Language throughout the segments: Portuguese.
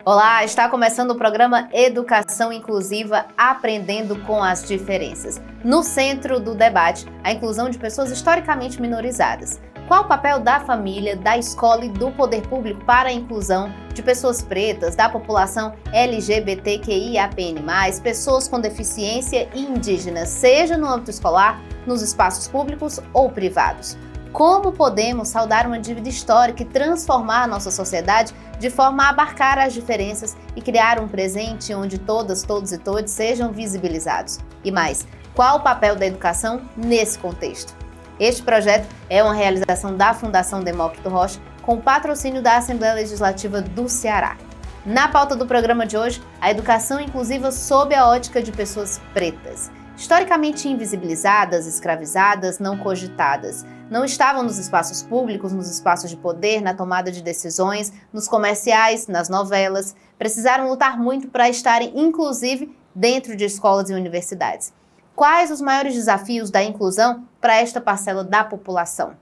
Olá, está começando o programa Educação Inclusiva, aprendendo com as diferenças. No centro do debate, a inclusão de pessoas historicamente minorizadas. Qual o papel da família, da escola e do poder público para a inclusão de pessoas pretas, da população LGBTQIAPN+, pessoas com deficiência e indígenas, seja no âmbito escolar, nos espaços públicos ou privados? Como podemos saldar uma dívida histórica e transformar a nossa sociedade de forma a abarcar as diferenças e criar um presente onde todas, todos e todes sejam visibilizados? E mais, qual o papel da educação nesse contexto? Este projeto é uma realização da Fundação Demócrito Rocha com o patrocínio da Assembleia Legislativa do Ceará. Na pauta do programa de hoje, a educação inclusiva sob a ótica de pessoas pretas. Historicamente invisibilizadas, escravizadas, não cogitadas. Não estavam nos espaços públicos, nos espaços de poder, na tomada de decisões, nos comerciais, nas novelas. Precisaram lutar muito para estarem, inclusive, dentro de escolas e universidades. Quais os maiores desafios da inclusão para esta parcela da população?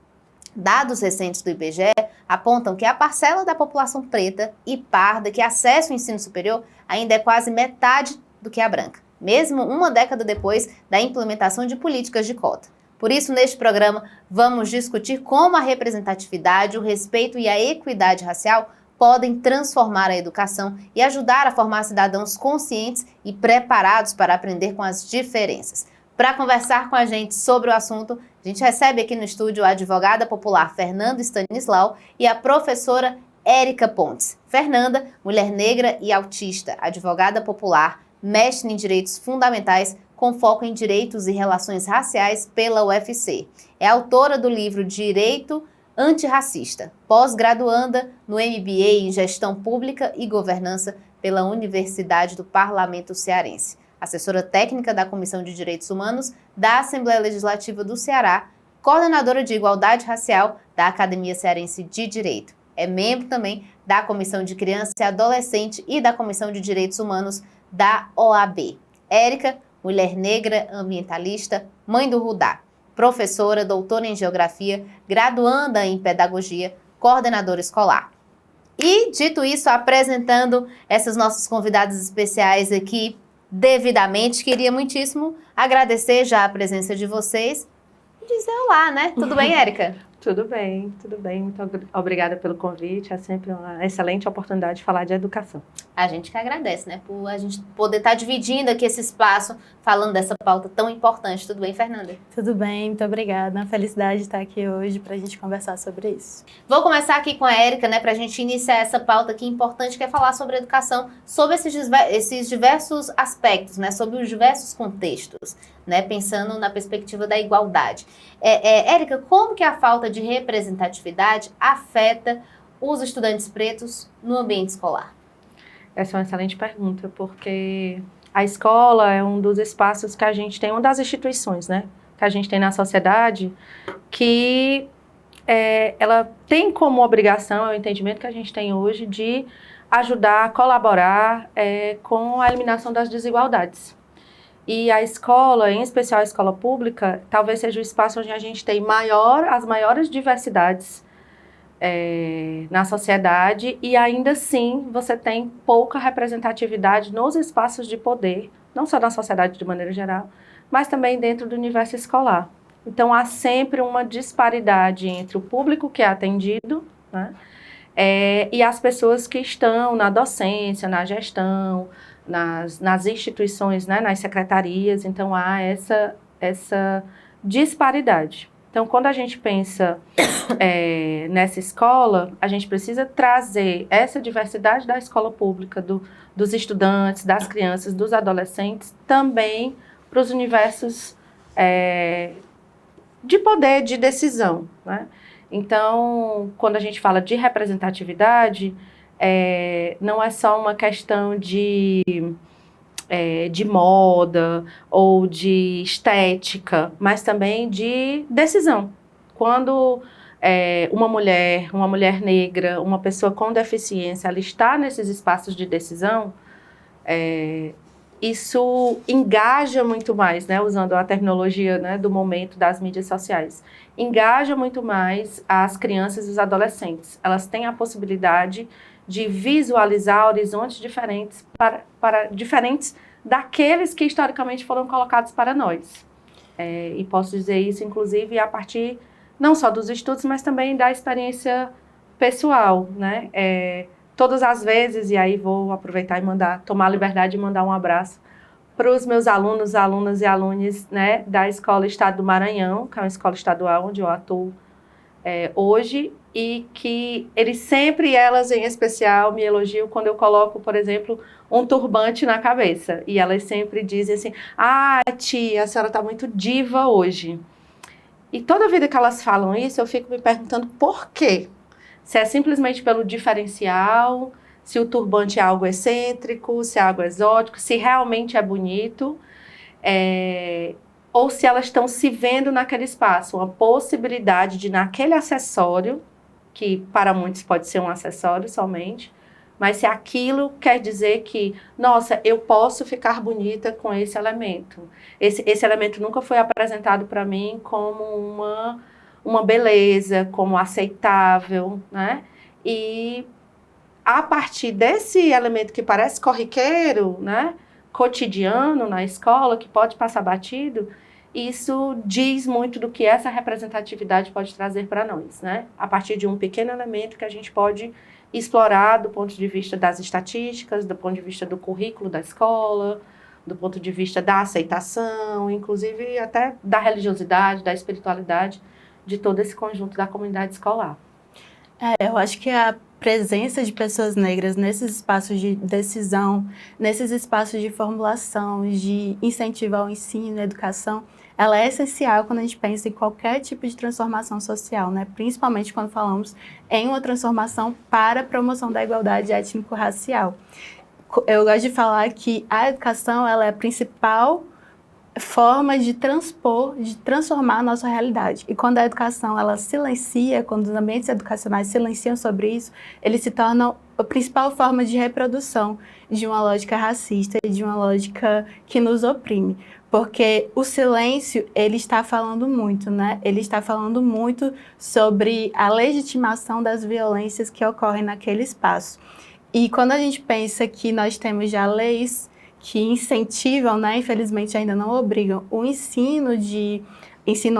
Dados recentes do IBGE apontam que a parcela da população preta e parda que acessa o ensino superior ainda é quase metade do que a branca, mesmo uma década depois da implementação de políticas de cota. Por isso, neste programa, vamos discutir como a representatividade, o respeito e a equidade racial podem transformar a educação e ajudar a formar cidadãos conscientes e preparados para aprender com as diferenças. Para conversar com a gente sobre o assunto, a gente recebe aqui no estúdio a advogada popular Fernanda Stanislau e a professora Érica Pontes. Fernanda, mulher negra e autista, advogada popular, mestre em Direitos Fundamentais, com foco em Direitos e Relações Raciais pela UFC. É autora do livro Direito Antirracista, pós-graduanda no MBA em Gestão Pública e Governança pela Universidade do Parlamento Cearense. Assessora técnica da Comissão de Direitos Humanos da Assembleia Legislativa do Ceará, coordenadora de Igualdade Racial da Academia Cearense de Direito. É membro também da Comissão de Criança e Adolescente e da Comissão de Direitos Humanos da OAB. Érica, mulher negra, ambientalista, mãe do Rudá, professora, doutora em Geografia, graduanda em Pedagogia, coordenadora escolar. E, dito isso, apresentando essas nossas convidadas especiais aqui devidamente, queria muitíssimo agradecer já a presença de vocês e dizer olá, né? Tudo bem, Érica? Tudo bem, tudo bem. Muito obrigada pelo convite. É sempre uma excelente oportunidade de falar de educação. A gente que agradece, né? Por a gente poder estar dividindo aqui esse espaço, falando dessa pauta tão importante. Tudo bem, Fernanda? Tudo bem, muito obrigada. Uma felicidade de estar aqui hoje para a gente conversar sobre isso. Vou começar aqui com a Érica, né? Para a gente iniciar essa pauta aqui importante, que é falar sobre educação, sobre esses diversos aspectos, né? Sobre os diversos contextos, né? Pensando na perspectiva da igualdade. Érica, como que a falta de representatividade afeta os estudantes pretos no ambiente escolar? Essa é uma excelente pergunta, porque a escola é um dos espaços que a gente tem, uma das instituições, né, que a gente tem na sociedade, que ela tem como obrigação, é o entendimento que a gente tem hoje, de ajudar, colaborar com a eliminação das desigualdades. E a escola, em especial a escola pública, talvez seja o espaço onde a gente tem as maiores diversidades na sociedade, e ainda assim você tem pouca representatividade nos espaços de poder, não só na sociedade de maneira geral, mas também dentro do universo escolar. Então há sempre uma disparidade entre o público que é atendido, né, e as pessoas que estão na docência, na gestão, nas instituições, né, nas secretarias. Então há essa disparidade. Então, quando a gente pensa nessa escola, a gente precisa trazer essa diversidade da escola pública, dos estudantes, das crianças, dos adolescentes, também para os universos de poder, de decisão, né? Então, quando a gente fala de representatividade, não é só uma questão de moda ou de estética, mas também de decisão. Quando uma mulher negra, uma pessoa com deficiência, ela está nesses espaços de decisão, isso engaja muito mais, né, usando a terminologia, né, do momento das mídias sociais, engaja muito mais as crianças e os adolescentes. Elas têm a possibilidade de visualizar horizontes diferentes para diferentes daqueles que historicamente foram colocados para nós. E posso dizer isso, inclusive, a partir não só dos estudos, mas também da experiência pessoal, né? Todas as vezes, e aí vou aproveitar e tomar a liberdade de mandar um abraço para os meus alunos, alunas e alunos, né, da Escola Estado do Maranhão, que é uma escola estadual onde eu atuo hoje, e que eles sempre, elas em especial, me elogiam quando eu coloco, por exemplo, um turbante na cabeça. E elas sempre dizem assim, tia, a senhora está muito diva hoje. E toda vida que elas falam isso, eu fico me perguntando por quê. Se é simplesmente pelo diferencial, se o turbante é algo excêntrico, se é algo exótico, se realmente é bonito, ou se elas estão se vendo naquele espaço, uma possibilidade de naquele acessório, que para muitos pode ser um acessório somente, mas se aquilo quer dizer que, nossa, eu posso ficar bonita com esse elemento. Esse elemento nunca foi apresentado para mim como uma beleza, como aceitável, né? E a partir desse elemento que parece corriqueiro, né, cotidiano na escola, que pode passar batido, isso diz muito do que essa representatividade pode trazer para nós, né? A partir de um pequeno elemento que a gente pode explorar do ponto de vista das estatísticas, do ponto de vista do currículo da escola, do ponto de vista da aceitação, inclusive até da religiosidade, da espiritualidade, de todo esse conjunto da comunidade escolar. Eu acho que a presença de pessoas negras nesses espaços de decisão, nesses espaços de formulação, de incentivo ao ensino e educação, ela é essencial quando a gente pensa em qualquer tipo de transformação social, né? Principalmente quando falamos em uma transformação para a promoção da igualdade étnico-racial. Eu gosto de falar que a educação ela é a principal forma de transformar a nossa realidade. E quando a educação ela silencia, quando os ambientes educacionais silenciam sobre isso, eles se tornam a principal forma de reprodução de uma lógica racista e de uma lógica que nos oprime. Porque o silêncio, ele está falando muito, né? Ele está falando muito sobre a legitimação das violências que ocorrem naquele espaço. E quando a gente pensa que nós temos já leis que incentivam, né, infelizmente ainda não obrigam, o ensino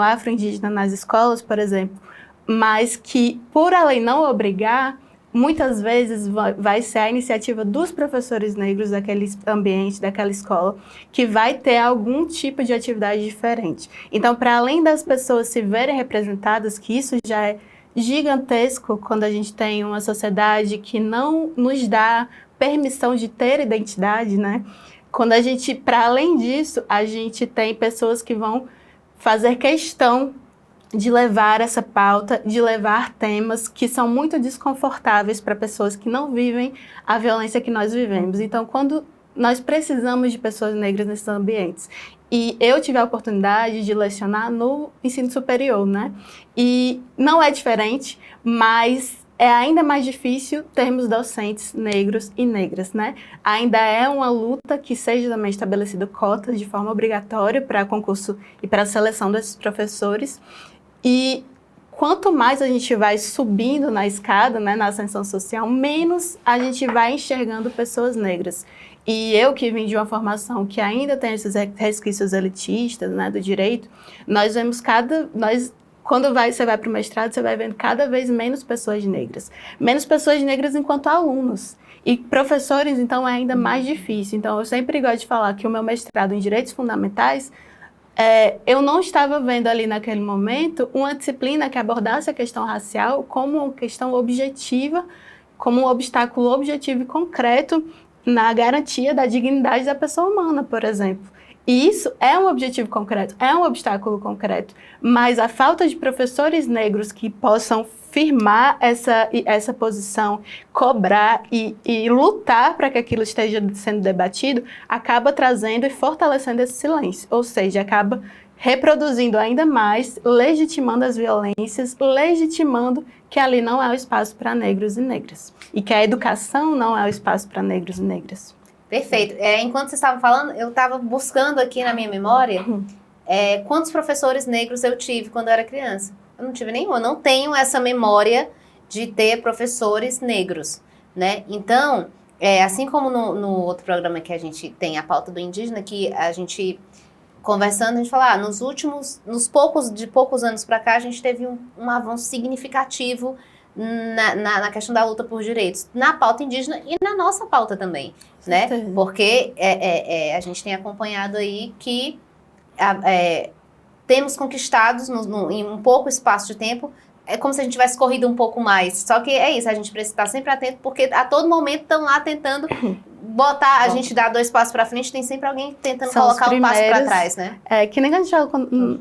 afro-indígena nas escolas, por exemplo, mas que, por a lei não obrigar, muitas vezes vai ser a iniciativa dos professores negros daquele ambiente, daquela escola, que vai ter algum tipo de atividade diferente. Então, para além das pessoas se verem representadas, que isso já é gigantesco quando a gente tem uma sociedade que não nos dá permissão de ter identidade, né? Quando a gente, para além disso, a gente tem pessoas que vão fazer questão de levar essa pauta, de levar temas que são muito desconfortáveis para pessoas que não vivem a violência que nós vivemos. Então, quando nós precisamos de pessoas negras nesses ambientes, e eu tive a oportunidade de lecionar no ensino superior, né? E não é diferente, mas é ainda mais difícil termos docentes negros e negras, né? Ainda é uma luta que seja também estabelecida cotas de forma obrigatória para concurso e para a seleção desses professores. E quanto mais a gente vai subindo na escada, né, na ascensão social, menos a gente vai enxergando pessoas negras. E eu que vim de uma formação que ainda tem esses resquícios elitistas, né, do direito, nós vemos quando você vai para o mestrado, você vai vendo cada vez menos pessoas negras. Menos pessoas negras enquanto alunos. E professores, então, é ainda mais difícil. Então, eu sempre gosto de falar que o meu mestrado em Direitos Fundamentais, eu não estava vendo ali naquele momento uma disciplina que abordasse a questão racial como uma questão objetiva, como um obstáculo objetivo e concreto na garantia da dignidade da pessoa humana, por exemplo. E isso é um objetivo concreto, é um obstáculo concreto, mas a falta de professores negros que possam firmar essa posição, cobrar e lutar para que aquilo esteja sendo debatido, acaba trazendo e fortalecendo esse silêncio, ou seja, acaba reproduzindo ainda mais, legitimando as violências, legitimando que ali não é o espaço para negros e negras, e que a educação não é o espaço para negros e negras. Perfeito. Enquanto vocês estavam falando, eu estava buscando aqui na minha memória quantos professores negros eu tive quando eu era criança. Eu não tive nenhum, eu não tenho essa memória de ter professores negros. né? Então, assim como no outro programa que a gente tem a pauta do indígena, que a gente conversando, a gente fala, nos poucos anos para cá, a gente teve um avanço significativo na questão da luta por direitos, na pauta indígena e na nossa pauta também, né? Porque a gente tem acompanhado aí que temos conquistados em um pouco espaço de tempo, é como se a gente tivesse corrido um pouco mais. Só que é isso, a gente precisa estar sempre atento, porque a todo momento estão lá tentando botar, a gente dá 2 passos para frente, tem sempre alguém tentando colocar um passo para trás, né? Que nem a gente fala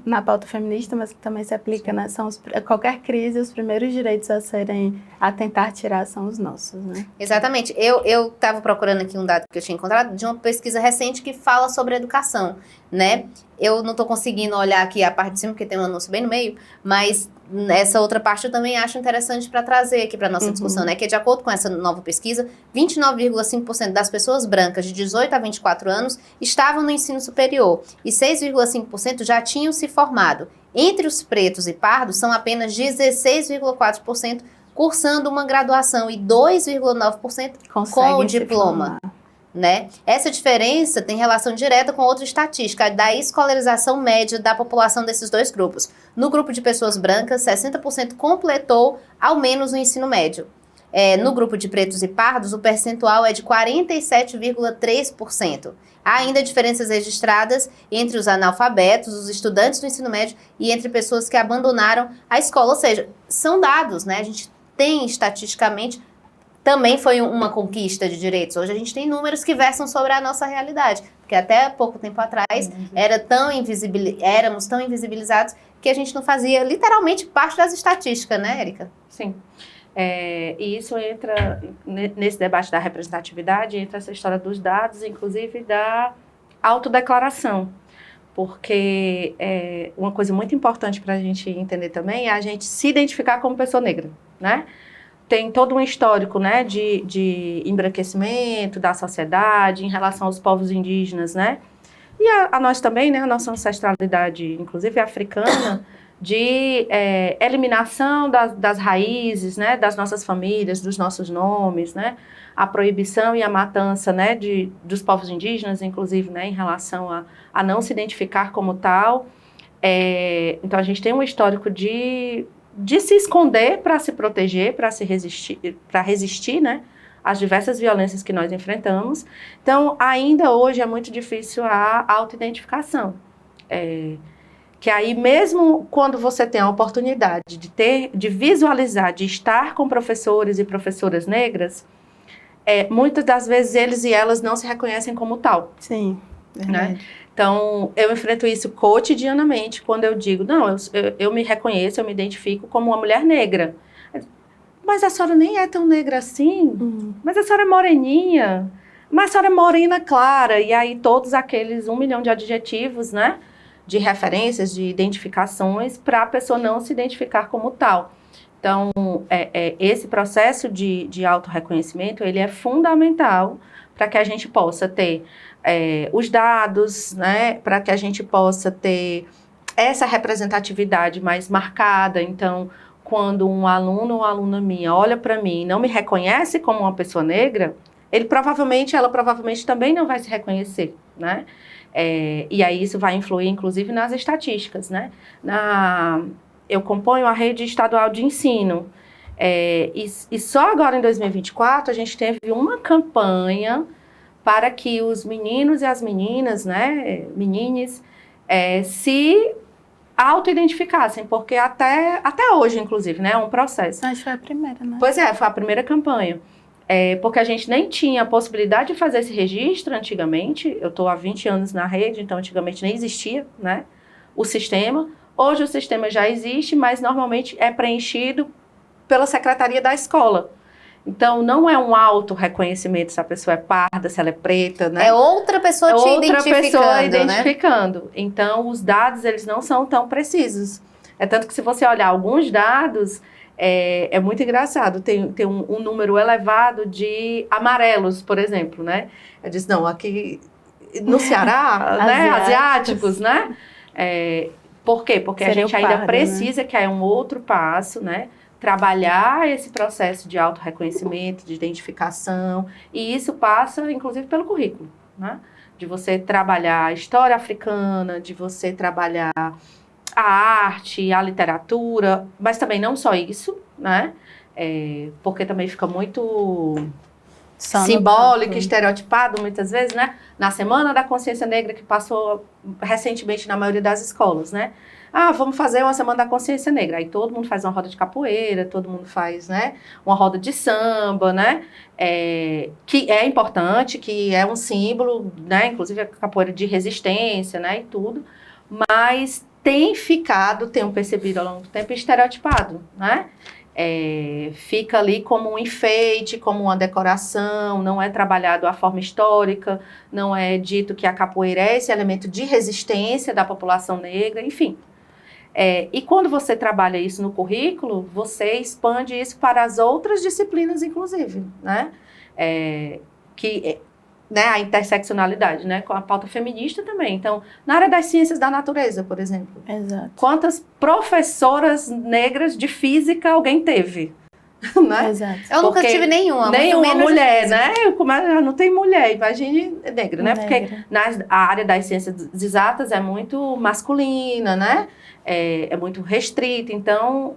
na pauta feminista, mas que também se aplica, né? Qualquer crise, os primeiros direitos a tentar tirar são os nossos, né? Exatamente. Eu estava procurando aqui um dado que eu tinha encontrado de uma pesquisa recente que fala sobre educação, né? Eu não estou conseguindo olhar aqui a parte de cima, porque tem um anúncio bem no meio, mas essa outra parte eu também acho interessante para trazer aqui para nossa discussão, né? Que de acordo com essa nova pesquisa, 29,5% das pessoas brancas de 18 a 24 anos estavam no ensino superior e 6,5% já tinham se formado. Entre os pretos e pardos, são apenas 16,4% cursando uma graduação e 2,9% com o diploma. Né? Essa diferença tem relação direta com outra estatística, da escolarização média da população desses dois grupos. No grupo de pessoas brancas, 60% completou ao menos o ensino médio. No grupo de pretos e pardos, o percentual é de 47,3%. Há ainda diferenças registradas entre os analfabetos, os estudantes do ensino médio e entre pessoas que abandonaram a escola. Ou seja, são dados, né? A gente tem estatisticamente. Também foi uma conquista de direitos. Hoje a gente tem números que versam sobre a nossa realidade. Porque até pouco tempo atrás éramos tão invisibilizados que a gente não fazia literalmente parte das estatísticas, né, Érica? Sim. E isso entra nesse debate da representatividade, entra essa história dos dados, inclusive da autodeclaração. Porque uma coisa muito importante para a gente entender também é a gente se identificar como pessoa negra, né? Tem todo um histórico, né, de embranquecimento da sociedade em relação aos povos indígenas, né? E a nós também, né, a nossa ancestralidade, inclusive africana, de eliminação das raízes, né, das nossas famílias, dos nossos nomes, né? A proibição e a matança, né, dos povos indígenas, inclusive, né, em relação a não se identificar como tal. Então, a gente tem um histórico de se esconder para se proteger, para resistir, né, às diversas violências que nós enfrentamos. Então, ainda hoje é muito difícil a autoidentificação. Que aí, mesmo quando você tem a oportunidade de visualizar, de estar com professores e professoras negras, muitas das vezes eles e elas não se reconhecem como tal. Sim, verdade. Né? Então, eu enfrento isso cotidianamente quando eu digo, não, eu me reconheço, eu me identifico como uma mulher negra. Mas a senhora nem é tão negra assim, mas a senhora é moreninha, mas a senhora é morena clara. E aí todos aqueles 1 milhão de adjetivos, né, de referências, de identificações, para a pessoa não se identificar como tal. Então, esse processo de autorreconhecimento, ele é fundamental para que a gente possa ter os dados, né, para que a gente possa ter essa representatividade mais marcada. Então, quando um aluno ou uma aluna minha olha para mim e não me reconhece como uma pessoa negra, ela provavelmente também não vai se reconhecer, né? E aí isso vai influir, inclusive, nas estatísticas, né? Eu componho a rede estadual de ensino, e só agora em 2024 a gente teve uma campanha para que os meninos e as meninas, né, menines, se auto-identificassem, porque até hoje, inclusive, né, é um processo. Acho que foi a primeira, né? Pois foi a primeira campanha. Porque a gente nem tinha a possibilidade de fazer esse registro antigamente. Eu estou há 20 anos na rede, então antigamente nem existia, né, o sistema. Hoje o sistema já existe, mas normalmente é preenchido pela secretaria da escola. Então, não é um auto-reconhecimento se a pessoa é parda, se ela é preta, né? É outra pessoa identificando. Então, os dados, eles não são tão precisos. Tanto que se você olhar alguns dados, é muito engraçado. Tem um número elevado de amarelos, por exemplo, né? Eu disse, não, aqui no Ceará, né? Asiáticos, né? Por quê? Porque a gente ainda precisa, né? Que é um outro passo, né? trabalhar esse processo de autorreconhecimento, de identificação, e isso passa, inclusive, pelo currículo, né? De você trabalhar a história africana, de você trabalhar a arte, a literatura, mas também não só isso, né? Porque também fica muito simbólico, estereotipado muitas vezes, né? Na Semana da Consciência Negra, que passou recentemente na maioria das escolas, né? Ah, vamos fazer uma Semana da Consciência Negra. Aí todo mundo faz uma roda de capoeira, todo mundo faz, né, uma roda de samba, né? Que é importante, que é um símbolo, né? Inclusive a capoeira de resistência, né? E tudo. Mas tenho percebido ao longo do tempo, estereotipado, né? Fica ali como um enfeite, como uma decoração, não é trabalhado a forma histórica, não é dito que a capoeira é esse elemento de resistência da população negra, enfim. E quando você trabalha isso no currículo, você expande isso para as outras disciplinas, inclusive, né? Né, a interseccionalidade, né, com a pauta feminista também. Então, na área das ciências da natureza, por exemplo. Exato. Quantas professoras negras de física alguém teve? Né? Exato. Eu nunca tive nenhuma. Nenhuma mulher, né? Não tem mulher, imagine negra, né? Porque a área das ciências exatas é muito masculina, né? É muito restrita. Então,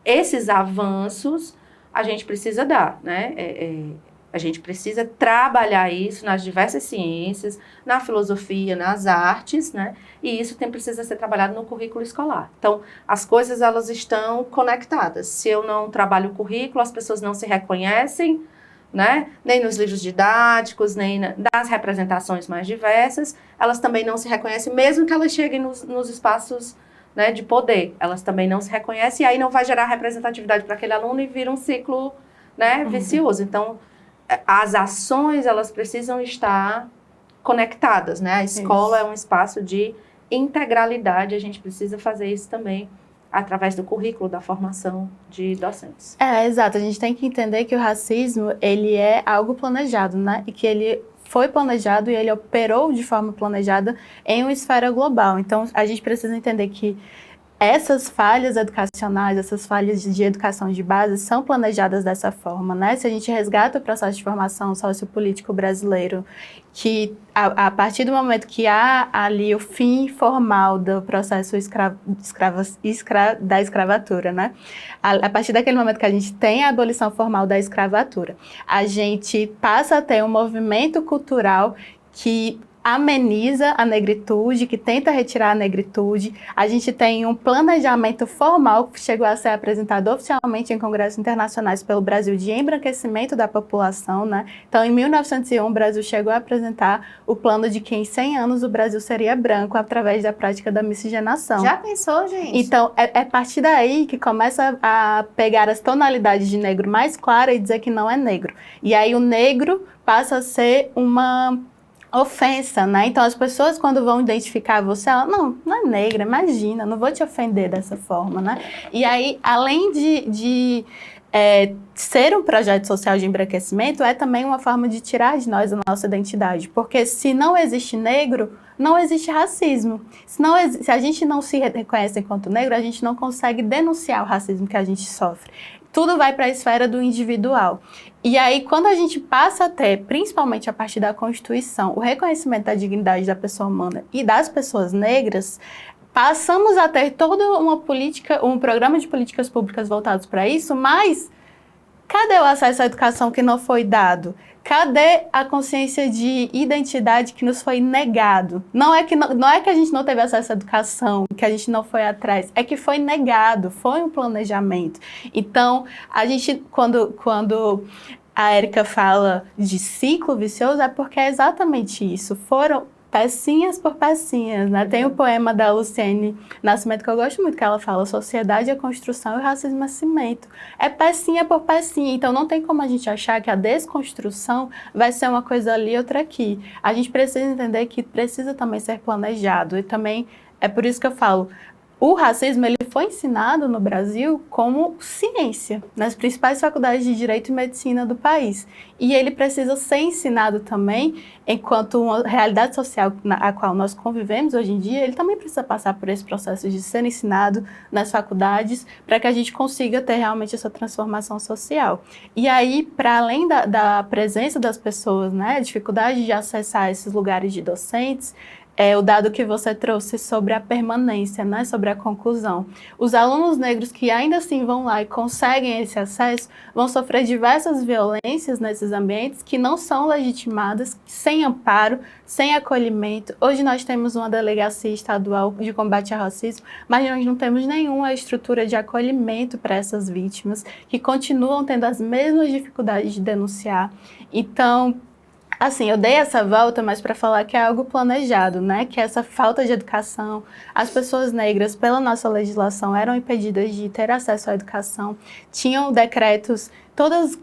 esses avanços a gente precisa dar, né? A gente precisa trabalhar isso nas diversas ciências, na filosofia, nas artes, né? E isso precisa ser trabalhado no currículo escolar. Então, as coisas, elas estão conectadas. Se eu não trabalho o currículo, as pessoas não se reconhecem, né? Nem nos livros didáticos, nem nas representações mais diversas. Elas também não se reconhecem, mesmo que elas cheguem nos espaços, né, de poder. Elas também não se reconhecem, e aí não vai gerar representatividade para aquele aluno e vira um ciclo, né, vicioso. Então, as ações, elas precisam estar conectadas, né? A escola é um espaço de integralidade, a gente precisa fazer isso também através do currículo, da formação de docentes. Exato. A gente tem que entender que o racismo, ele é algo planejado, né? E que ele foi planejado e ele operou de forma planejada em uma esfera global. Então, a gente precisa entender que essas falhas educacionais, essas falhas de educação de base são planejadas dessa forma, né? Se a gente resgata o processo de formação sociopolítico brasileiro, que a partir do momento que há ali o fim formal do processo da escravatura, né? A partir daquele momento que a gente tem a abolição formal da escravatura, a gente passa a ter um movimento cultural que ameniza a negritude, que tenta retirar a negritude. A gente tem um planejamento formal que chegou a ser apresentado oficialmente em congressos internacionais pelo Brasil de embranquecimento da população, né? Então, em 1901, o Brasil chegou a apresentar o plano de que em 100 anos o Brasil seria branco através da prática da miscigenação. Já pensou, gente? Então, é a partir daí que começa a pegar as tonalidades de negro mais clara e dizer que não é negro. E aí o negro passa a ser uma ofensa, né? Então, as pessoas, quando vão identificar você, elas, não é negra, imagina, não vou te ofender dessa forma, né? E aí, além de ser um projeto social de embranquecimento, é também uma forma de tirar de nós a nossa identidade. Porque se não existe negro, não existe racismo. Se a gente não se reconhece enquanto negro, a gente não consegue denunciar o racismo que a gente sofre. Tudo vai para a esfera do individual. E aí, quando a gente passa a ter, principalmente a partir da Constituição, o reconhecimento da dignidade da pessoa humana e das pessoas negras, passamos a ter toda uma política, um programa de políticas públicas voltados para isso, mas cadê o acesso à educação que não foi dado? Cadê a consciência de identidade que nos foi negado? Não é que a gente não teve acesso à educação, que a gente não foi atrás, é que foi negado, foi um planejamento. Então, a gente, quando a Érica fala de ciclo vicioso, é porque é exatamente isso. Foram pecinhas por pecinhas, né? Tem o poema da Luciene Nascimento que eu gosto muito, que ela fala: sociedade é construção e o racismo é cimento. É pecinha por pecinha, então não tem como a gente achar que a desconstrução vai ser uma coisa ali, outra aqui. A gente precisa entender que precisa também ser planejado, e também é por isso que eu falo, o racismo, ele foi ensinado no Brasil como ciência, nas principais faculdades de Direito e Medicina do país. E ele precisa ser ensinado também, enquanto uma realidade social a qual nós convivemos hoje em dia, ele também precisa passar por esse processo de ser ensinado nas faculdades, para que a gente consiga ter realmente essa transformação social. E aí, para além da presença das pessoas, né, a dificuldade de acessar esses lugares de docentes, o dado que você trouxe sobre a permanência, né, sobre a conclusão. Os alunos negros que ainda assim vão lá e conseguem esse acesso vão sofrer diversas violências nesses ambientes que não são legitimadas, sem amparo, sem acolhimento. Hoje nós temos uma delegacia estadual de combate ao racismo, mas nós não temos nenhuma estrutura de acolhimento para essas vítimas que continuam tendo as mesmas dificuldades de denunciar. Então, assim, eu dei essa volta, mas para falar que é algo planejado, né? Que essa falta de educação, as pessoas negras, pela nossa legislação, eram impedidas de ter acesso à educação, tinham decretos,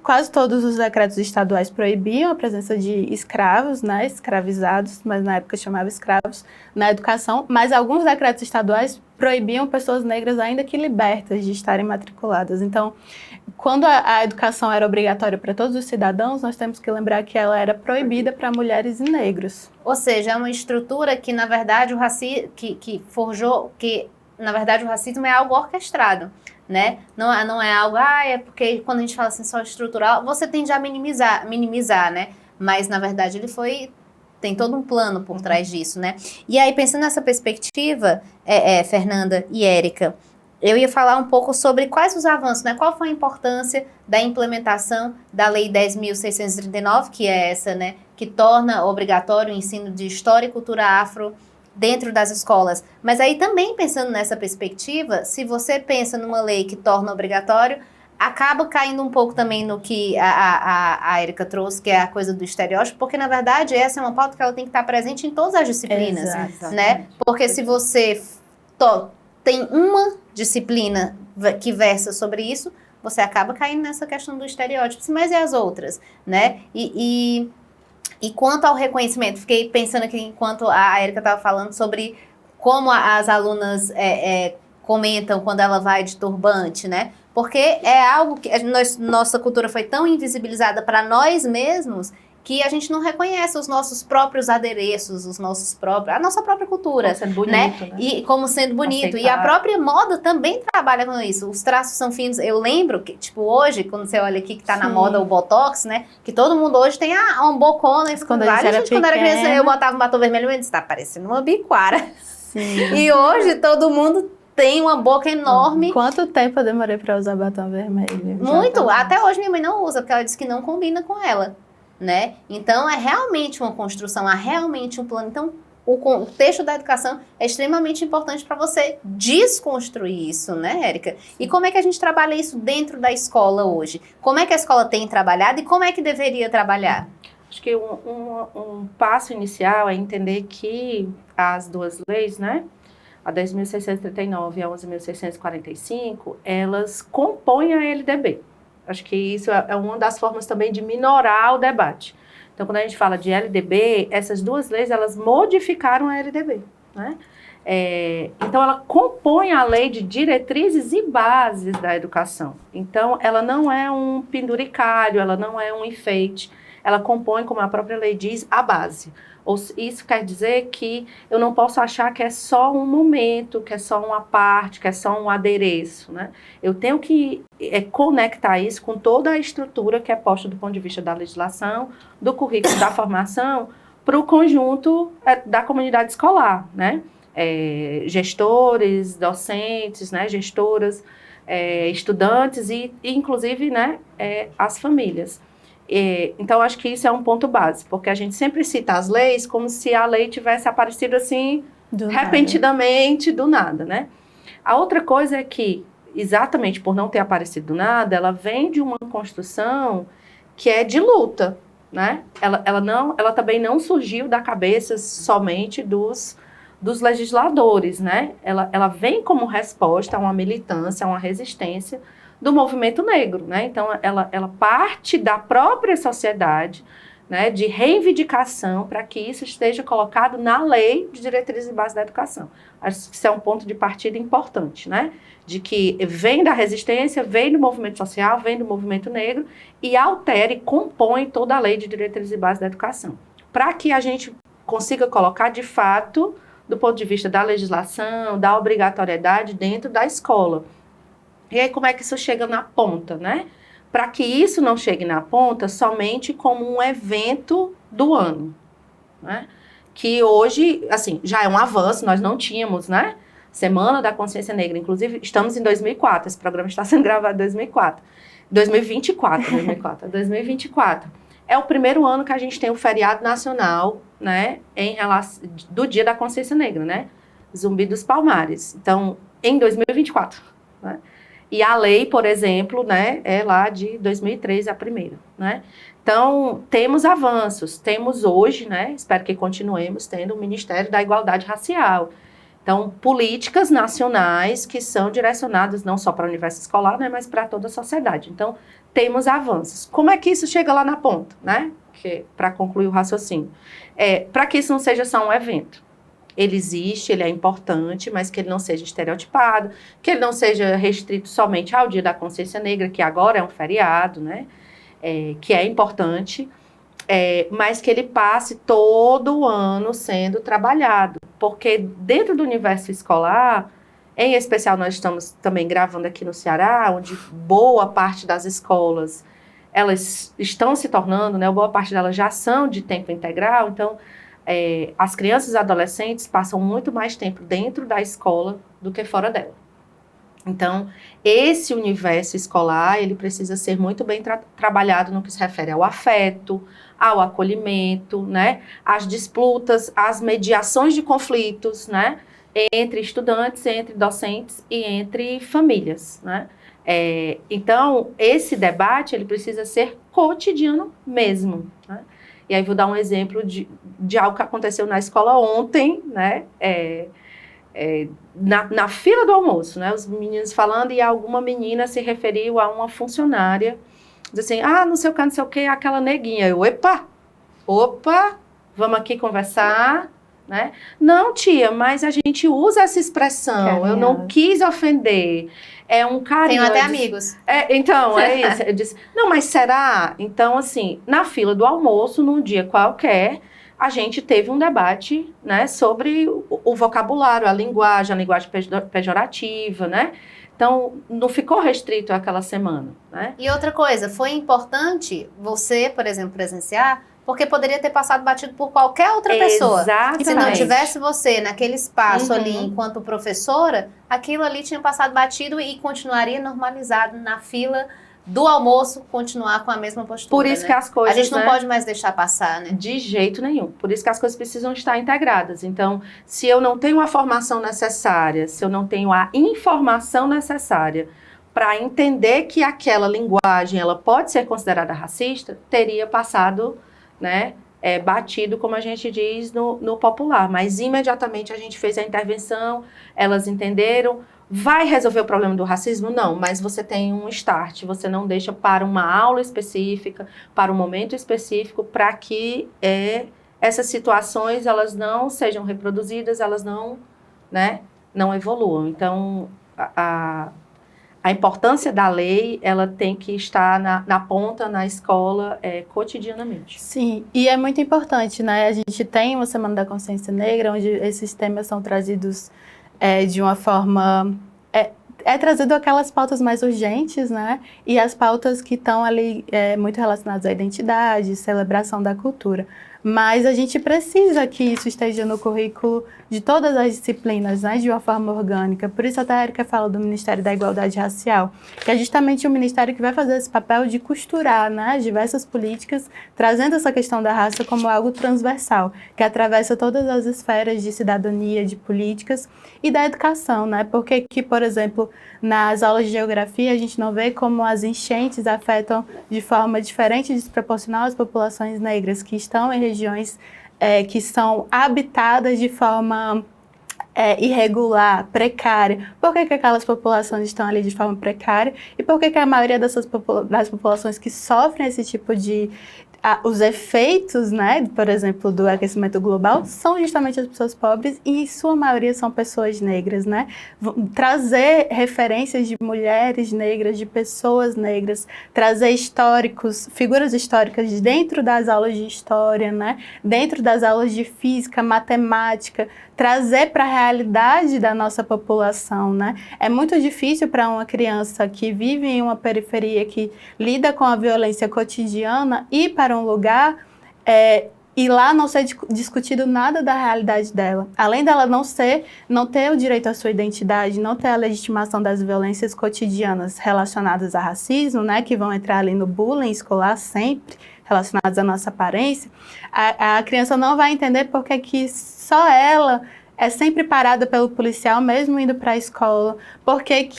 quase todos os decretos estaduais proibiam a presença de escravos, né? Escravizados, mas na época chamava escravos, na educação, mas alguns decretos estaduais proibiam pessoas negras, ainda que libertas, de estarem matriculadas. Então, quando a educação era obrigatória para todos os cidadãos, nós temos que lembrar que ela era proibida para mulheres e negros. Ou seja, é uma estrutura que, na verdade, o racismo é algo orquestrado, né? Não é algo, é porque quando a gente fala assim só estrutural, você tende a minimizar, né? Mas, na verdade, tem todo um plano por trás disso, né? E aí, pensando nessa perspectiva, Fernanda e Érica, eu ia falar um pouco sobre quais os avanços, né? Qual foi a importância da implementação da Lei 10.639, que é essa, né? Que torna obrigatório o ensino de História e Cultura Afro dentro das escolas. Mas aí também pensando nessa perspectiva, se você pensa numa lei que torna obrigatório, acaba caindo um pouco também no que a Érica trouxe, que é a coisa do estereótipo, porque na verdade essa é uma pauta que ela tem que estar presente em todas as disciplinas, né? Porque se você tem uma disciplina que versa sobre isso, você acaba caindo nessa questão do estereótipo, mas e as outras, né? E quanto ao reconhecimento, fiquei pensando aqui enquanto a Érica estava falando sobre como as alunas comentam quando ela vai de turbante, né? Porque é algo que nossa cultura foi tão invisibilizada para nós mesmos que a gente não reconhece os nossos próprios adereços, a nossa própria cultura, como sendo bonito, né? E como sendo bonito. Aceitar. E a própria moda também trabalha com isso. Os traços são finos. Eu lembro que, tipo, hoje, quando você olha aqui que tá na moda o Botox, né? Que todo mundo hoje tem uma bocona. Quando quando era criança, eu botava um batom vermelho e disse, tá parecendo uma biquara. Sim. E hoje todo mundo tem uma boca enorme. Quanto tempo eu demorei para usar batom vermelho? Muito. Até hoje minha mãe não usa, porque ela disse que não combina com ela, né? Então, é realmente uma construção, há realmente um plano. Então, o texto da educação é extremamente importante para você desconstruir isso, né, Érica? E como é que a gente trabalha isso dentro da escola hoje? Como é que a escola tem trabalhado e como é que deveria trabalhar? Acho que um passo inicial é entender que as duas leis, né, a 10.639 e a 11.645, elas compõem a LDB. Acho que isso é uma das formas também de minorar o debate. Então, quando a gente fala de LDB, essas duas leis, elas modificaram a LDB, né? Então, ela compõe a lei de diretrizes e bases da educação. Então, ela não é um penduricalho, ela não é um enfeite. Ela compõe, como a própria lei diz, a base. Isso quer dizer que eu não posso achar que é só um momento, que é só uma parte, que é só um adereço, né? Eu tenho que conectar isso com toda a estrutura que é posta do ponto de vista da legislação, do currículo, da formação, para o conjunto da comunidade escolar, né? Gestores, docentes, né? Gestoras, estudantes e inclusive, né? As famílias. Então, acho que isso é um ponto básico, porque a gente sempre cita as leis como se a lei tivesse aparecido assim, repentinamente, do nada, né? A outra coisa é que, exatamente por não ter aparecido do nada, ela vem de uma construção que é de luta, né? Ela também não surgiu da cabeça somente dos legisladores, né? Ela vem como resposta a uma militância, a uma resistência do movimento negro, né? Então, ela parte da própria sociedade, né, de reivindicação para que isso esteja colocado na lei de diretrizes e bases da educação. Acho que isso é um ponto de partida importante, né? De que vem da resistência, vem do movimento social, vem do movimento negro e altera e compõe toda a lei de diretrizes e bases da educação. Para que a gente consiga colocar, de fato, do ponto de vista da legislação, da obrigatoriedade dentro da escola. E aí como é que isso chega na ponta, né? Para que isso não chegue na ponta somente como um evento do ano, né? Que hoje, assim, já é um avanço, nós não tínhamos, né? Semana da Consciência Negra, inclusive, estamos em 2004, esse programa está sendo gravado em 2024. É o primeiro ano que a gente tem o feriado nacional, né, em relação, do Dia da Consciência Negra, né? Zumbi dos Palmares. Então, em 2024, né? E a lei, por exemplo, né, é lá de 2003, a primeira, né? Então, temos avanços. Temos hoje, né, espero que continuemos tendo o Ministério da Igualdade Racial. Então, políticas nacionais que são direcionadas não só para o universo escolar, né, mas para toda a sociedade. Então, temos avanços. Como é que isso chega lá na ponta, né? Para concluir o raciocínio. Para que isso não seja só um evento. Ele existe, ele é importante, mas que ele não seja estereotipado, que ele não seja restrito somente ao Dia da Consciência Negra, que agora é um feriado, né? Que é importante, mas que ele passe todo o ano sendo trabalhado. Porque dentro do universo escolar, em especial nós estamos também gravando aqui no Ceará, onde boa parte das escolas, elas estão se tornando, né? Boa parte delas já são de tempo integral, então as crianças e adolescentes passam muito mais tempo dentro da escola do que fora dela. Então, esse universo escolar, ele precisa ser muito bem trabalhado no que se refere ao afeto, ao acolhimento, né? Às disputas, às mediações de conflitos, né? Entre estudantes, entre docentes e entre famílias, né? Então, esse debate, ele precisa ser cotidiano mesmo, né? E aí vou dar um exemplo de algo que aconteceu na escola ontem, né? Na fila do almoço, né? Os meninos falando e alguma menina se referiu a uma funcionária, diz assim, não sei o que, aquela neguinha. Eu, opa, vamos aqui conversar, né? Não, tia, mas a gente usa essa expressão, eu não quis ofender. É um carinho. Tenho até amigos. Então, é isso. Eu disse, não, mas será? Então, assim, na fila do almoço, num dia qualquer, a gente teve um debate, né, sobre o vocabulário, a linguagem pejorativa, né? Então, não ficou restrito àquela semana, né? E outra coisa, foi importante você, por exemplo, presenciar, porque poderia ter passado batido por qualquer outra pessoa. Exatamente. Se não tivesse você naquele espaço ali enquanto professora, aquilo ali tinha passado batido e continuaria normalizado na fila do almoço, continuar com a mesma postura. Por isso, né, que as coisas... A gente não pode mais deixar passar, né? De jeito nenhum. Por isso que as coisas precisam estar integradas. Então, se eu não tenho a formação necessária, se eu não tenho a informação necessária para entender que aquela linguagem ela pode ser considerada racista, teria passado, né, batido, como a gente diz no popular. Mas imediatamente a gente fez a intervenção, elas entenderam. Vai resolver o problema do racismo? Não, mas você tem um start, você não deixa para uma aula específica, para um momento específico, para que essas situações elas não sejam reproduzidas, elas não, né, não evoluam. Então, a importância da lei, ela tem que estar na ponta, na escola, cotidianamente. Sim, e é muito importante, né? A gente tem uma Semana da Consciência Negra, onde esses temas são trazidos de uma forma... trazido aquelas pautas mais urgentes, né? E as pautas que estão ali muito relacionadas à identidade, celebração da cultura. Mas a gente precisa que isso esteja no currículo de todas as disciplinas, né, de uma forma orgânica. Por isso até a Érica fala do Ministério da Igualdade Racial, que é justamente o ministério que vai fazer esse papel de costurar, né, as diversas políticas, trazendo essa questão da raça como algo transversal, que atravessa todas as esferas de cidadania, de políticas e da educação, né? Porque que, por exemplo, nas aulas de geografia a gente não vê como as enchentes afetam de forma diferente e desproporcional as populações negras que estão em regiões que são habitadas de forma irregular, precária. Por que aquelas populações estão ali de forma precária? E por que a maioria das populações que sofrem esse tipo de os efeitos, né, por exemplo, do aquecimento global são justamente as pessoas pobres e, em sua maioria, são pessoas negras, né? Trazer referências de mulheres negras, de pessoas negras, trazer figuras históricas dentro das aulas de história, né? Dentro das aulas de física, matemática, trazer para a realidade da nossa população, né? É muito difícil para uma criança que vive em uma periferia, que lida com a violência cotidiana, ir para um lugar e lá não ser discutido nada da realidade dela. Além dela não ter o direito à sua identidade, não ter a legitimação das violências cotidianas relacionadas a racismo, né, que vão entrar ali no bullying escolar sempre, relacionados à nossa aparência, a criança não vai entender porque que só ela é sempre parada pelo policial, mesmo indo para a escola, por que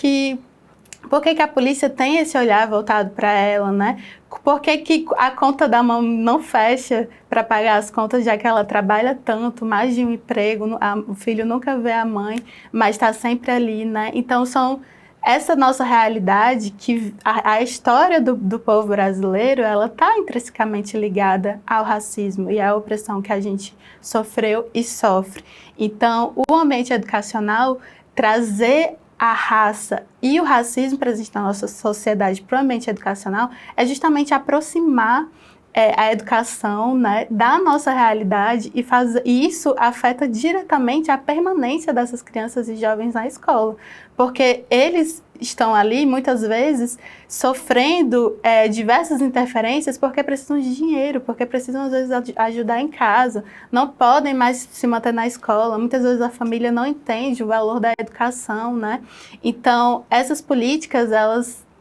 a polícia tem esse olhar voltado para ela, né? Por que a conta da mãe não fecha para pagar as contas, já que ela trabalha tanto, mais de um emprego, o filho nunca vê a mãe, mas está sempre ali, né? Então, essa nossa realidade, que a história do povo brasileiro, ela está intrinsecamente ligada ao racismo e à opressão que a gente sofreu e sofre. Então, o ambiente educacional, trazer a raça e o racismo presente na nossa sociedade para o ambiente educacional é justamente aproximar a educação, né, da nossa realidade e isso afeta diretamente a permanência dessas crianças e jovens na escola, porque eles estão ali, muitas vezes, sofrendo diversas interferências porque precisam de dinheiro, porque precisam, às vezes, ajudar em casa, não podem mais se manter na escola, muitas vezes a família não entende o valor da educação, né? Então, essas políticas,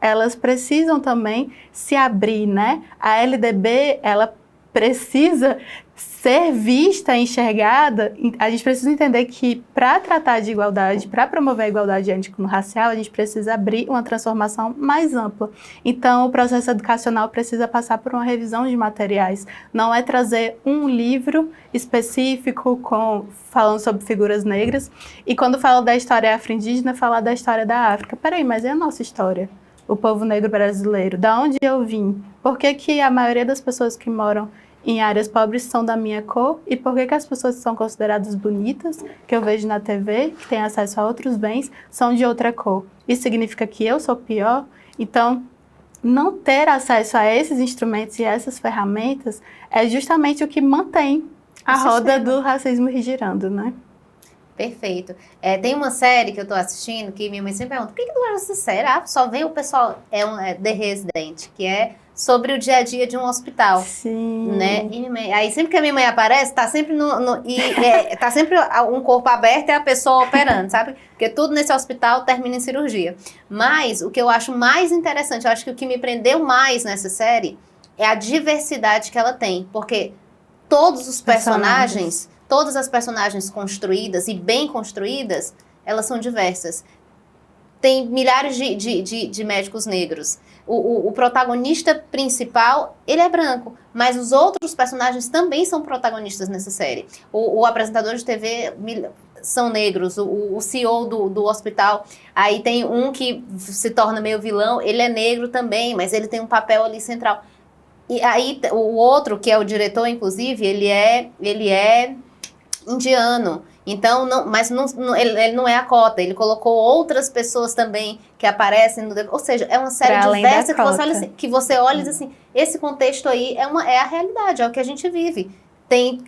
elas precisam também se abrir, né? A LDB, ela precisa ser vista, enxergada. A gente precisa entender que para tratar de igualdade, para promover a igualdade étnico-racial, a gente precisa abrir uma transformação mais ampla. Então, o processo educacional precisa passar por uma revisão de materiais. Não é trazer um livro específico falando sobre figuras negras e quando fala da história afro-indígena, falar da história da África. Peraí, mas é a nossa história? O povo negro brasileiro, da onde eu vim? Por que a maioria das pessoas que moram em áreas pobres são da minha cor? E por que as pessoas que são consideradas bonitas, que eu vejo na TV, que têm acesso a outros bens, são de outra cor? Isso significa que eu sou pior? Então, não ter acesso a esses instrumentos e a essas ferramentas é justamente o que mantém a roda do racismo girando, né? Perfeito. Tem uma série que eu tô assistindo que minha mãe sempre pergunta: por que tu gosta dessa série? Só vem o pessoal, The Resident, que é sobre o dia a dia de um hospital. Sim. Né? Aí sempre que a minha mãe aparece, tá sempre tá sempre um corpo aberto e a pessoa operando, sabe? Porque tudo nesse hospital termina em cirurgia. Mas o que eu acho mais interessante, eu acho que o que me prendeu mais nessa série é a diversidade que ela tem. Porque todos os personagens, todas as personagens construídas e bem construídas, elas são diversas. Tem milhares de médicos negros. O protagonista principal, ele é branco, mas os outros personagens também são protagonistas nessa série. O apresentador de TV são negros, o CEO do hospital, aí tem um que se torna meio vilão, ele é negro também, mas ele tem um papel ali central. E aí o outro, que é o diretor, inclusive, ele é indiano. Então, ele não é a cota, ele colocou outras pessoas também que aparecem ou seja, é uma série diversa que você olha e diz assim, esse contexto aí é a realidade, é o que a gente vive. Tem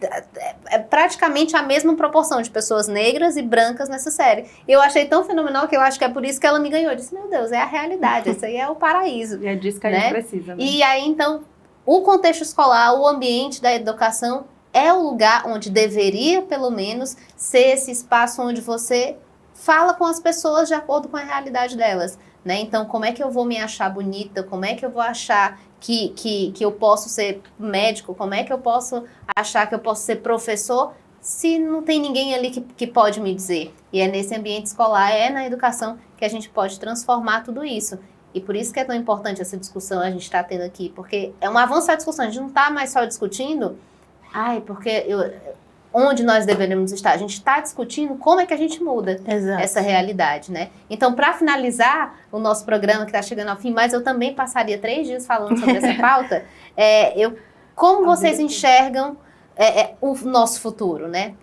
praticamente a mesma proporção de pessoas negras e brancas nessa série. Eu achei tão fenomenal que eu acho que é por isso que ela me ganhou. Eu disse, meu Deus, é a realidade, isso aí é o paraíso. E é disso que a gente precisa, né? E aí, então, o contexto escolar, o ambiente da educação é o lugar onde deveria, pelo menos, ser esse espaço onde você fala com as pessoas de acordo com a realidade delas, né? Então, como é que eu vou me achar bonita? Como é que eu vou achar que eu posso ser médico? Como é que eu posso achar que eu posso ser professor se não tem ninguém ali que pode me dizer? E é nesse ambiente escolar, é na educação que a gente pode transformar tudo isso. E por isso que é tão importante essa discussão a gente está tendo aqui, porque é um avanço da discussão, a gente não está mais só discutindo onde nós deveríamos estar. A gente está discutindo como é que a gente muda essa realidade, né? Então, para finalizar o nosso programa que está chegando ao fim, mas eu também passaria 3 dias falando sobre essa pauta, eu Como vocês enxergam o nosso futuro, né?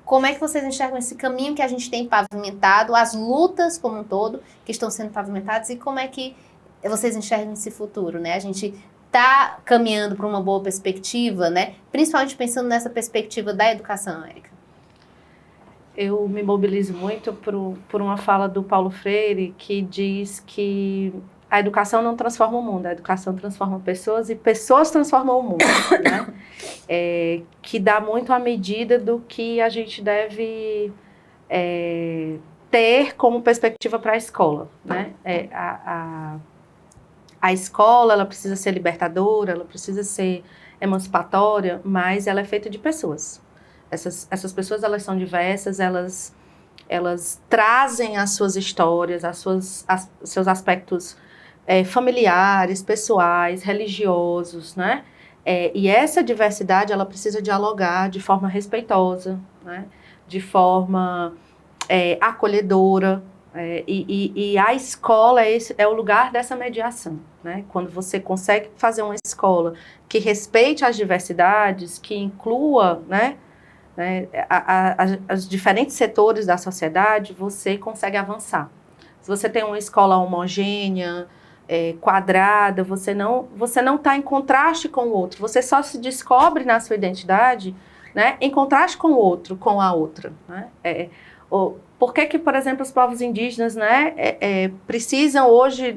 Como é que vocês enxergam esse caminho que a gente tem pavimentado, as lutas como um todo que estão sendo pavimentadas e como é que vocês enxergam esse futuro, né? A gente está caminhando para uma boa perspectiva, né? Principalmente pensando nessa perspectiva da educação, Érica. Eu me mobilizo muito por uma fala do Paulo Freire que diz que a educação não transforma o mundo, a educação transforma pessoas e pessoas transformam o mundo, né? Que dá muito à medida do que a gente deve ter como perspectiva para a escola, né? A escola, ela precisa ser libertadora, ela precisa ser emancipatória, mas ela é feita de pessoas. Essas pessoas, elas são diversas, elas trazem as suas histórias, seus aspectos familiares, pessoais, religiosos, né? E essa diversidade, ela precisa dialogar de forma respeitosa, né? De forma acolhedora, e a escola é o lugar dessa mediação, né? Quando você consegue fazer uma escola que respeite as diversidades, que inclua, né, os diferentes setores da sociedade, você consegue avançar. Se você tem uma escola homogênea, quadrada, você não está em contraste com o outro, você só se descobre na sua identidade, né, em contraste com o outro, com a outra, né? Por que, por exemplo, os povos indígenas, né, precisam hoje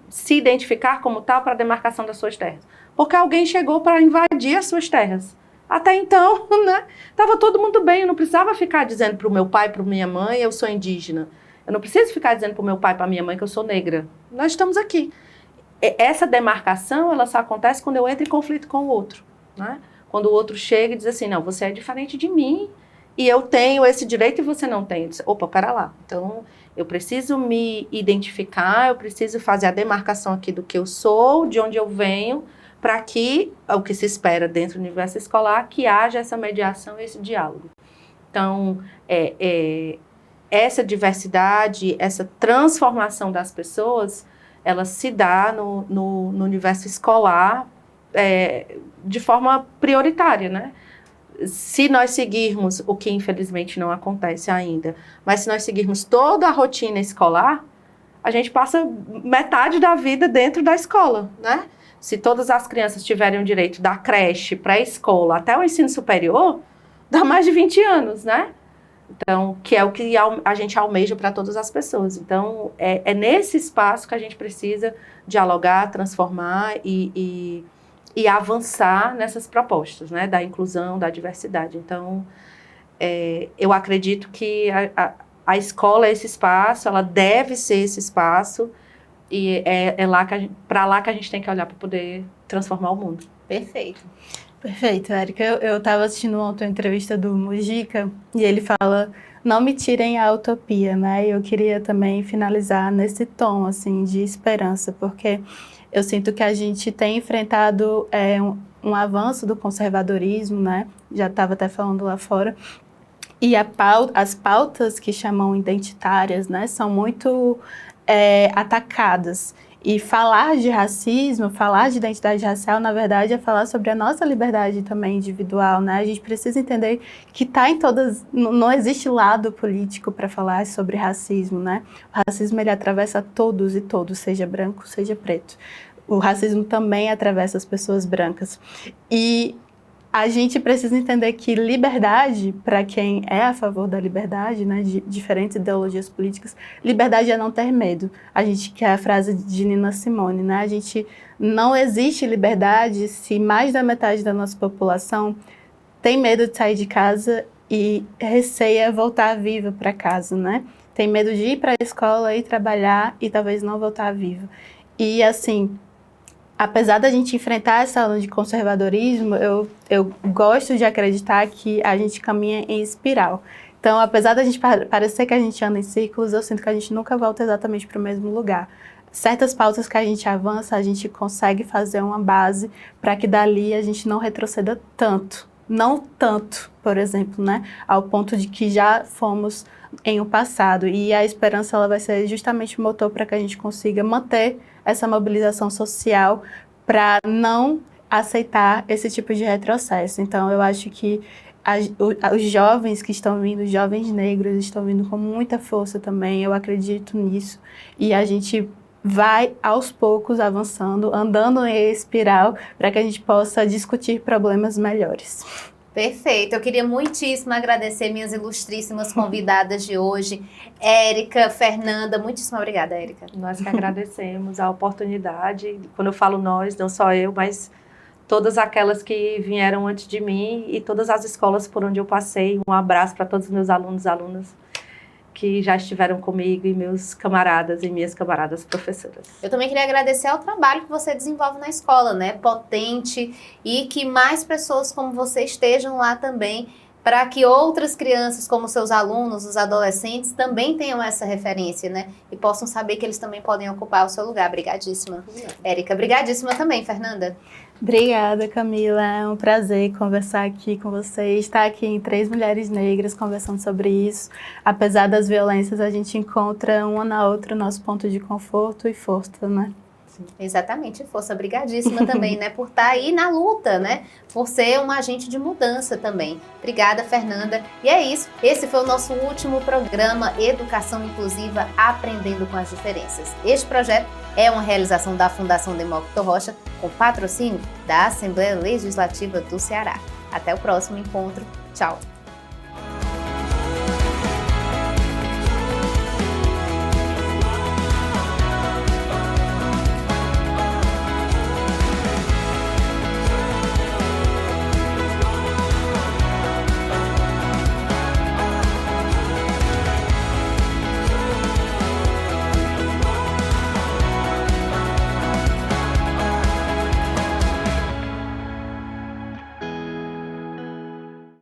se identificar como tal para a demarcação das suas terras? Porque alguém chegou para invadir as suas terras. Até então, né, estava todo mundo bem, eu não precisava ficar dizendo para o meu pai, para minha mãe, eu sou indígena. Eu não preciso ficar dizendo para o meu pai, para minha mãe, que eu sou negra. Nós estamos aqui. Essa demarcação, ela só acontece quando eu entro em conflito com o outro, né? Quando o outro chega e diz assim, não, você é diferente de mim e eu tenho esse direito e você não tem. Eu disse, opa, pera lá. Então, eu preciso me identificar, eu preciso fazer a demarcação aqui do que eu sou, de onde eu venho, para que, o que se espera dentro do universo escolar, que haja essa mediação e esse diálogo. Então, essa diversidade, essa transformação das pessoas, ela se dá no universo escolar de forma prioritária, né? Se nós seguirmos, o que infelizmente não acontece ainda, mas se nós seguirmos toda a rotina escolar, a gente passa metade da vida dentro da escola, né? Se todas as crianças tiverem o direito da creche, pré-escola, até o ensino superior, dá mais de 20 anos, né? Então, que é o que a gente almeja para todas as pessoas. Então, é nesse espaço que a gente precisa dialogar, transformar e avançar nessas propostas, né? Da inclusão, da diversidade. Então, eu acredito que a escola é esse espaço, ela deve ser esse espaço, e para lá que a gente tem que olhar para poder transformar o mundo. Perfeito. Perfeito, Érica. Eu estava assistindo ontem uma entrevista do Mujica e ele fala, não me tirem a utopia, né? Eu queria também finalizar nesse tom, assim, de esperança, porque eu sinto que a gente tem enfrentado um avanço do conservadorismo, né? Já estava até falando lá fora. E as pautas que chamam identitárias, né, são muito atacadas. E falar de racismo, falar de identidade racial, na verdade, é falar sobre a nossa liberdade também individual, né? A gente precisa entender que está em todas... Não existe lado político para falar sobre racismo, né? O racismo, ele atravessa todos e todos, seja branco, seja preto. O racismo também atravessa as pessoas brancas. E a gente precisa entender que liberdade, para quem é a favor da liberdade, né, de diferentes ideologias políticas, liberdade é não ter medo. A gente quer a frase de Nina Simone, né? A gente não existe liberdade se mais da metade da nossa população tem medo de sair de casa e receia voltar viva para casa, né? Tem medo de ir para a escola, ir trabalhar e talvez não voltar viva. E assim, apesar da gente enfrentar essa onda de conservadorismo, eu gosto de acreditar que a gente caminha em espiral. Então, apesar da gente parecer que a gente anda em círculos, eu sinto que a gente nunca volta exatamente para o mesmo lugar. Certas pautas que a gente avança, a gente consegue fazer uma base para que dali a gente não retroceda tanto. Não tanto, por exemplo, né? Ao ponto de que já fomos em um passado. E a esperança, ela vai ser justamente o motor para que a gente consiga manter essa mobilização social para não aceitar esse tipo de retrocesso. Então, eu acho que os jovens que estão vindo, os jovens negros estão vindo com muita força também, eu acredito nisso. E a gente vai, aos poucos, avançando, andando em espiral, para que a gente possa discutir problemas melhores. Perfeito. Eu queria muitíssimo agradecer minhas ilustríssimas convidadas de hoje, Érica, Fernanda. Muitíssimo obrigada, Érica. Nós que agradecemos a oportunidade. Quando eu falo nós, não só eu, mas todas aquelas que vieram antes de mim e todas as escolas por onde eu passei. Um abraço para todos os meus alunos e alunas que já estiveram comigo e meus camaradas e minhas camaradas professoras. Eu também queria agradecer ao trabalho que você desenvolve na escola, né? Potente, e que mais pessoas como você estejam lá também, para que outras crianças, como seus alunos, os adolescentes, também tenham essa referência, né? E possam saber que eles também podem ocupar o seu lugar. Obrigadíssima. Érica, obrigadíssima também, Fernanda. Obrigada, Camila. É um prazer conversar aqui com você. Estar aqui em 3 Mulheres Negras conversando sobre isso. Apesar das violências, a gente encontra uma na outra o nosso ponto de conforto e força, né? Exatamente, força. Obrigadíssima também, né, por estar aí na luta, né, por ser um agente de mudança também. Obrigada, Fernanda. E é isso, esse foi o nosso último programa Educação Inclusiva Aprendendo com as Diferenças. Este projeto é uma realização da Fundação Demócrito Rocha, com patrocínio da Assembleia Legislativa do Ceará. Até o próximo encontro. Tchau!